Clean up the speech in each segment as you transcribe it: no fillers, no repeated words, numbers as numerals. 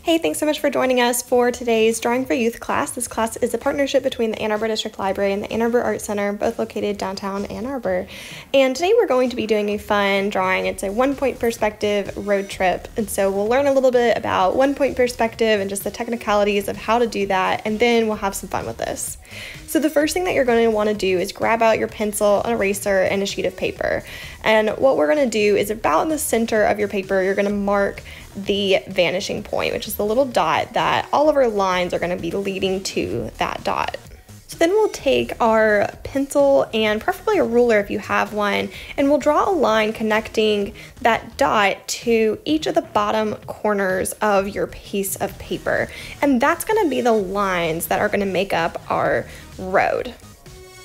Hey, thanks so much for joining us for today's Drawing for Youth class. This class is a partnership between the Ann Arbor District Library and the Ann Arbor Art Center, both located downtown Ann Arbor. And today we're going to be doing a fun drawing. It's a one-point perspective road trip. And so we'll learn a little bit about one-point perspective and just the technicalities of how to do that, and then we'll have some fun with this. So the first thing that you're going to want to do is grab out your pencil, an eraser, and a sheet of paper. And what we're going to do is about in the center of your paper, you're going to mark the vanishing point, which is the little dot that all of our lines are going to be leading to that dot. So then we'll take our pencil and preferably a ruler if you have one, and we'll draw a line connecting that dot to each of the bottom corners of your piece of paper. And that's going to be the lines that are going to make up our road.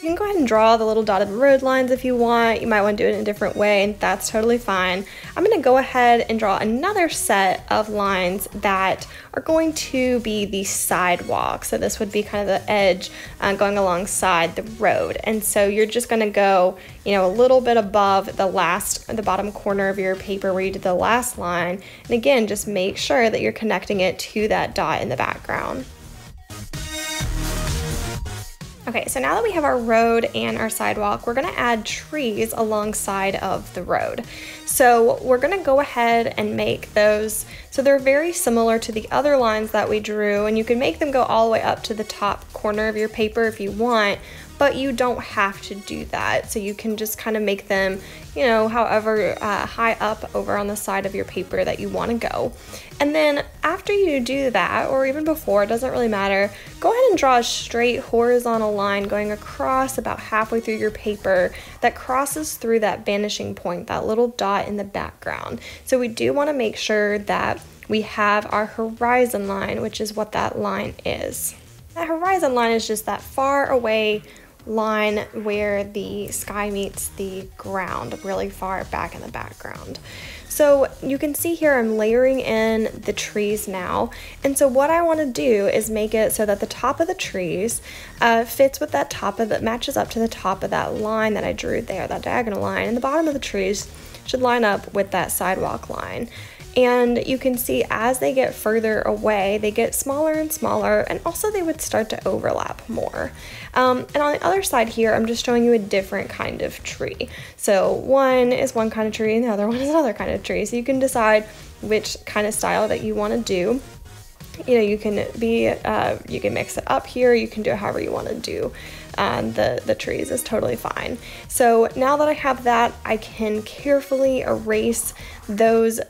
You can go ahead and draw the little dotted road lines if you want. You might want to do it in a different way, and that's totally fine. I'm going to go ahead and draw another set of lines that are going to be the sidewalk. So this would be kind of the edge going alongside the road. And so you're just going to go, a little bit above the bottom corner of your paper where you did the last line. And again, just make sure that you're connecting it to that dot in the background. Okay, so now that we have our road and our sidewalk, we're gonna add trees alongside of the road. So we're gonna go ahead and make those, so they're very similar to the other lines that we drew, and you can make them go all the way up to the top corner of your paper if you want, but you don't have to do that. So you can just kind of make them, however high up over on the side of your paper that you want to go. And then after you do that, or even before, it doesn't really matter, go ahead and draw a straight horizontal line going across about halfway through your paper that crosses through that vanishing point, that little dot in the background. So we do want to make sure that we have our horizon line, which is what that line is. That horizon line is just that far away line where the sky meets the ground, really far back in the background. So you can see here I'm layering in the trees now, and so what I want to do is make it so that the top of the trees fits with that matches up to the top of that line that I drew there, that diagonal line, and the bottom of the trees should line up with that sidewalk line. And you can see as they get further away, they get smaller and smaller, and also they would start to overlap more. And on the other side here, I'm just showing you a different kind of tree. So one is one kind of tree and the other one is another kind of tree. So you can decide which kind of style that you want to do. You can mix it up here, you can do it however you want to do. The trees is totally fine. So now that I have that, I can carefully erase those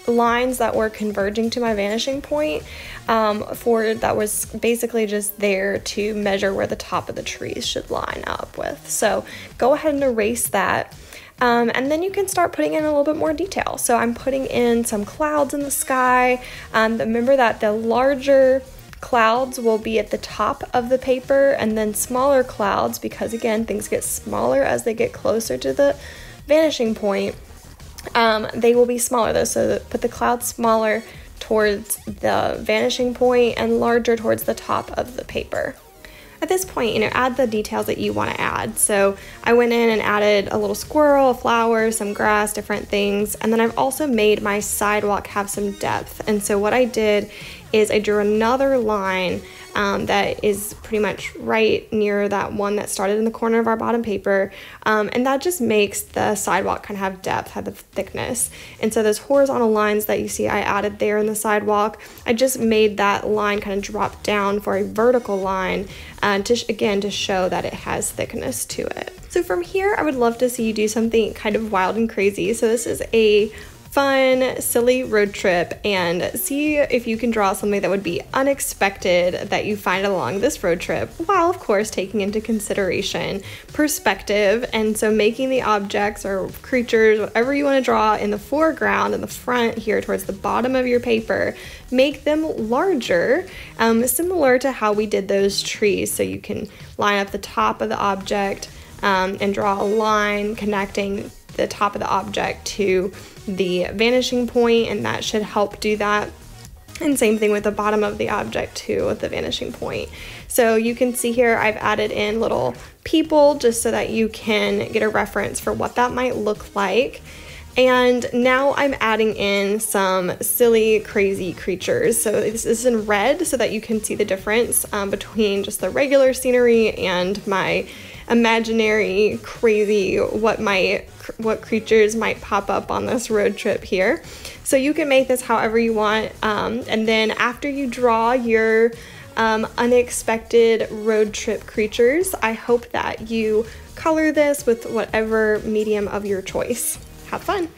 lines that were converging to my vanishing point, that was basically just there to measure where the top of the trees should line up with. So go ahead and erase that. And then you can start putting in a little bit more detail. So I'm putting in some clouds in the sky. Remember that the larger clouds will be at the top of the paper, and then smaller clouds, because again, things get smaller as they get closer to the vanishing point, they will be smaller though. So put the clouds smaller towards the vanishing point and larger towards the top of the paper. At this point, add the details that you want to add. So I went in and added a little squirrel, a flower, some grass, different things. And then I've also made my sidewalk have some depth. And so what I did is I drew another line that is pretty much right near that one that started in the corner of our bottom paper. And that just makes the sidewalk kind of have depth, have the thickness. And so those horizontal lines that you see I added there in the sidewalk, I just made that line kind of drop down for a vertical line to show that it has thickness to it. So from here, I would love to see you do something kind of wild and crazy. So this is a fun, silly road trip, and see if you can draw something that would be unexpected that you find along this road trip, while of course taking into consideration perspective. And so making the objects or creatures, whatever you want to draw in the foreground and the front here towards the bottom of your paper, make them larger, similar to how we did those trees. So you can line up the top of the object and draw a line connecting the top of the object to the vanishing point, and that should help do that. And same thing with the bottom of the object too with the vanishing point. So you can see here I've added in little people just so that you can get a reference for what that might look like. And now I'm adding in some silly, crazy creatures. So this is in red so that you can see the difference between just the regular scenery and my imaginary, crazy, what creatures might pop up on this road trip here. So you can make this however you want. And then after you draw your unexpected road trip creatures, I hope that you color this with whatever medium of your choice. Have fun.